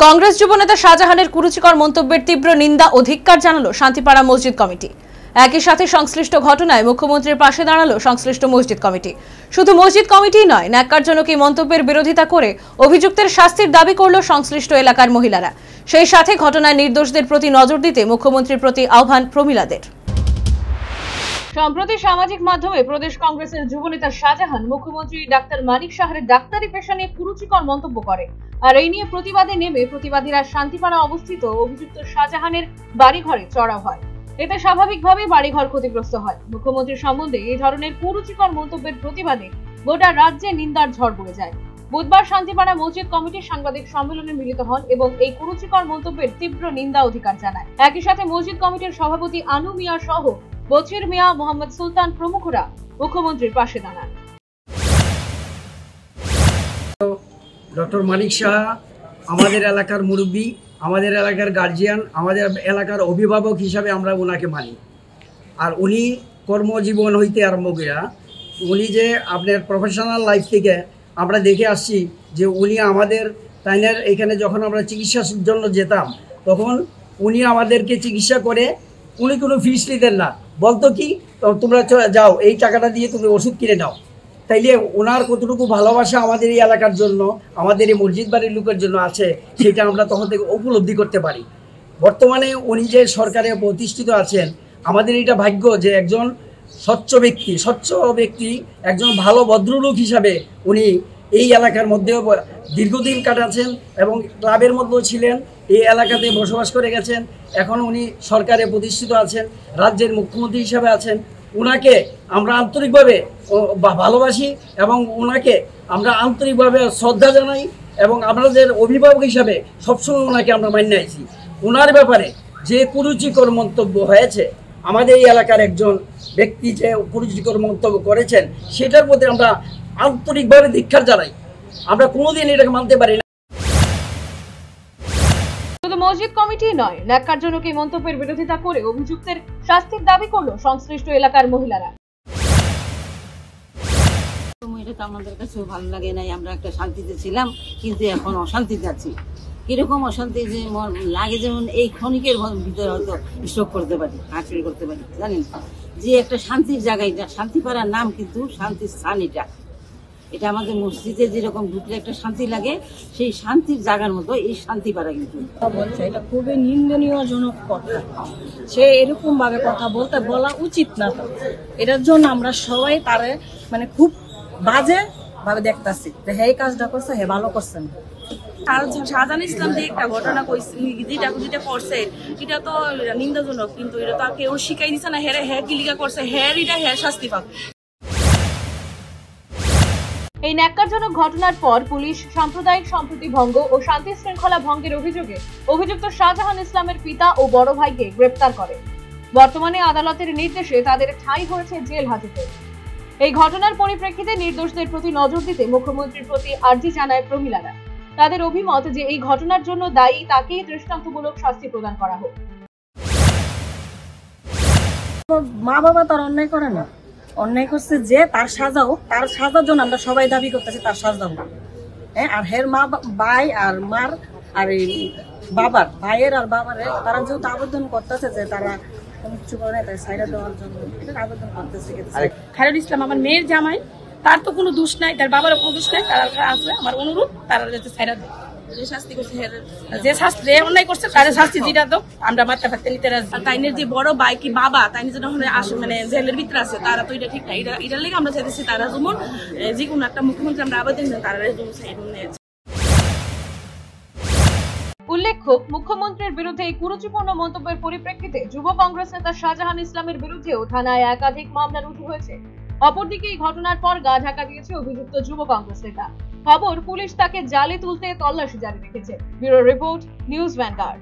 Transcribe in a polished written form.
কংগ্রেস যুবনেতা শাহজাহানের কুরুচিকর মন্তব্যের তীব্র নিন্দা ও ধিক্কার জানালো শান্তিপাড়া মসজিদ কমিটি। একই সাথে সংশ্লিষ্ট ঘটনায় মুখ্যমন্ত্রীর পাশে দাঁড়ালো সংশ্লিষ্ট মসজিদ কমিটি। শুধু মসজিদ কমিটি নয়, ন্যাক্কারজনক এই মন্তব্যের বিরোধিতা করে অভিযুক্তের শাস্তির দাবি করল সংশ্লিষ্ট এলাকার মহিলারা। সেই সাথে ঘটনায় নির্দোষদের প্রতি নজর দিতে মুখ্যমন্ত্রীর প্রতি আহ্বান প্রমীলাদের। সম্প্রতি সামাজিক মাধ্যমে প্রদেশ কংগ্রেসের যুবনেতা শাহজাহান মুখ্যমন্ত্রী ডাক্তার মানিক সাহারের ডাক্তারি পেশা নিয়ে কুরুচিকর মন্তব্য করে। আর এই নিয়ে প্রতিবাদে নেমে প্রতিবাদীরা শান্তিপাড়া অবস্থিত অভিযুক্ত শাহজাহানের বাড়িঘরে চড়াও হয়। এতে স্বাভাবিকভাবে বাড়িঘর ক্ষতিগ্রস্ত হয়। মুখ্যমন্ত্রীর সম্বন্ধে এই ধরনের কুরুচিকর মন্তব্যের প্রতিবাদে গোটা রাজ্যে নিন্দার ঝড় বয়ে যায়। বুধবার শান্তিপাড়া মসজিদ কমিটির সাংবাদিক সম্মেলনে মিলিত হন এবং এই কুরুচিকর মন্তব্যের তীব্র নিন্দা অধিকার জানায়। একই সাথে মসজিদ কমিটির সভাপতি আনু মিয়া সহ বচির মিয়া, মোহাম্মদ সুলতান প্রমুখরা মুখ্যমন্ত্রীর পাশে দাঁড়ান। ডক্টর মানিক সাহা আমাদের এলাকার মুরব্বী, আমাদের এলাকার গার্জিয়ান, আমাদের এলাকার অভিভাবক হিসাবে আমরা ওনাকে মানি। আর উনি কর্মজীবন হইতে আরম্ভ করে উনি যে আপনার প্রফেশনাল লাইফ থেকে আমরা দেখে আসছি যে উনি আমাদের তাইনের এখানে যখন আমরা চিকিৎসার জন্য যেতাম তখন উনি আমাদেরকে চিকিৎসা করে উনি কোনো ফিস নিতেন না, বলতো কি তোমরা যাও এই টাকাটা দিয়ে তুমি ওষুধ কিনে নাও। তাইলে ওনার কতটুকু ভালোবাসা আমাদের এই এলাকার জন্য, আমাদের এই মসজিদ বাড়ির লোকের জন্য আছে সেটা আমরা তখন থেকে উপলব্ধি করতে পারি। বর্তমানে উনি যে সরকারে প্রতিষ্ঠিত আছেন, আমাদের এটা ভাগ্য যে একজন স্বচ্ছ ব্যক্তি একজন ভালো ভদ্রলোক হিসাবে উনি এই এলাকার মধ্যেও দীর্ঘদিন কাটাচ্ছেন এবং ক্লাবের মধ্যেও ছিলেন, এই এলাকাতে বসবাস করে গেছেন। এখন উনি সরকারে প্রতিষ্ঠিত আছেন, রাজ্যের মুখ্যমন্ত্রী হিসাবে আছেন। ওনাকে আমরা আন্তরিকভাবে ভালোবাসি এবং ওনাকে আমরা আন্তরিকভাবে শ্রদ্ধা জানাই এবং আমাদের অভিভাবক হিসাবে সবসময় ওনাকে আমরা মান্য আছি। ওনার ব্যাপারে যে কুরুচিকর মন্তব্য হয়েছে, আমাদের এই এলাকার একজন ব্যক্তি যে কুরুচিকর মন্তব্য করেছেন সেটার প্রতি আমরা আন্তরিকভাবে ধিক্কার জানাই। আমরা কোনোদিন এটাকে মানতে পারি না। শুধু মসজিদ কমিটি নয়, ন্যাক্কারজনক এই মন্তব্যের বিরোধিতা করে অভিযুক্তের শাস্তির দাবি করলো সংশ্লিষ্ট এলাকার মহিলারা। এটা আমাদের কাছে ভালো লাগে নাই, আমরা একটা শান্তিতে ছিলাম কিন্তু এখন অশান্তিতে আছি। কিরকম অশান্তি যে লাগে, যেমন এই ক্ষণিকের ভিতরে হয়তো স্ট্রোক করতে পারি, হার্টফেল করতে পারি। জানেন যে একটা শান্তির জায়গা, এটা শান্তিপাড়ার নাম কিন্তু শান্তির স্থান। এটা আমাদের মসজিদে যেরকম ঢুকলে একটা শান্তি লাগে, সেই শান্তির জায়গার মতো এই শান্তিপাড়া কিন্তু বলছে। এটা খুবই নিন্দনীয়জনক কথা। সে এরকম ভাবে কথা বলা উচিত না। এটার জন্য আমরা সবাই তারে মানে খুব বাজে ভাবে দেখতেছি যে হে কাজটা করছে, হে ভালো করছে না। আর শাহজাহান ইসলাম যে একটা ঘটনা যেটা করছে এটা তো নিন্দাজনক, কিন্তু এটা তো আর কেউ শিখাই দিচ্ছে না। হ্যাঁ কি লিখা করছে, হ্যাঁ শাস্তি পাবে। এই ন্যাক্কারজনক ঘটনার পর পুলিশ সাম্প্রদায়িক সম্প্রীতি ভঙ্গ ও শান্তি শৃঙ্খলা ভঙ্গের অভিযোগে অভিযুক্ত শাহজাহান ইসলামের পিতা ও বড় ভাইকে গ্রেপ্তার করে। বর্তমানে আদালতের নির্দেশে তাদের ঠাঁই হয়েছে জেল হাজতে। এই ঘটনার পরিপ্রেক্ষিতে নির্দোষদের প্রতি নজর দিতে মুখ্যমন্ত্রীর প্রতি আর্জি জানায় প্রমীলারা। তাদের অভিমত যে এই ঘটনার জন্য দায়ী তাকেই দৃষ্টান্তমূলক শাস্তি প্রদান করা হোক। মা বাবা তার অন্যায় করে না, অন্যায় করছে যে তার সাজা হোক। তার সাজার জন্য আমরা সবাই দাবি করতেছি তার সাজা হোক। আর হের মা ভাই আর মার আর এই বাবার ভাইয়ের আর বাবারে তারা যেহেতু আবেদন করতেছে যে তারা কিছু করে না, তাই সাইডা দেওয়ার জন্য এটা আবেদন করতেছে। খায়রুল ইসলাম আমার মেয়ের জামাই, তার তো কোনো দোষ নাই, তার বাবারও কোনো দোষ নাই। তারা আছে আমার অনুরোধ, তারা যাতে সাইডা দেয়। যে শাস্তি করছে, যে শাস্তি অন্যায় করছে তাদের শাস্তি যেটা দাও, আমরা মারতে ফারতে নিতে রাজি। তাইনের যে বড় ভাই কি বাবা, তাইনের যেন মানে জেলের ভিতরে আছে, তারা তো এটা ঠিক না। এটার লেগে আমরা চাইতেছি তারা যেমন যে কোনো একটা মুখ্যমন্ত্রী আমরা আবেদন করি তারা উল্লেখ্য, মুখ্যমন্ত্রীর বিরুদ্ধে এই কুরুচিপূর্ণ মন্তব্যের পরিপ্রেক্ষিতে যুব কংগ্রেস নেতা শাহজাহান ইসলামের বিরুদ্ধেও থানায় একাধিক মামলা রুজু হয়েছে। অপরদিকে এই ঘটনার পর গা ঢাকা দিয়েছে অভিযুক্ত যুব কংগ্রেস নেতা। খবর, পুলিশ তাকে জালে তুলতে তল্লাশি জারি রেখেছে। Bureau report, news vanguard.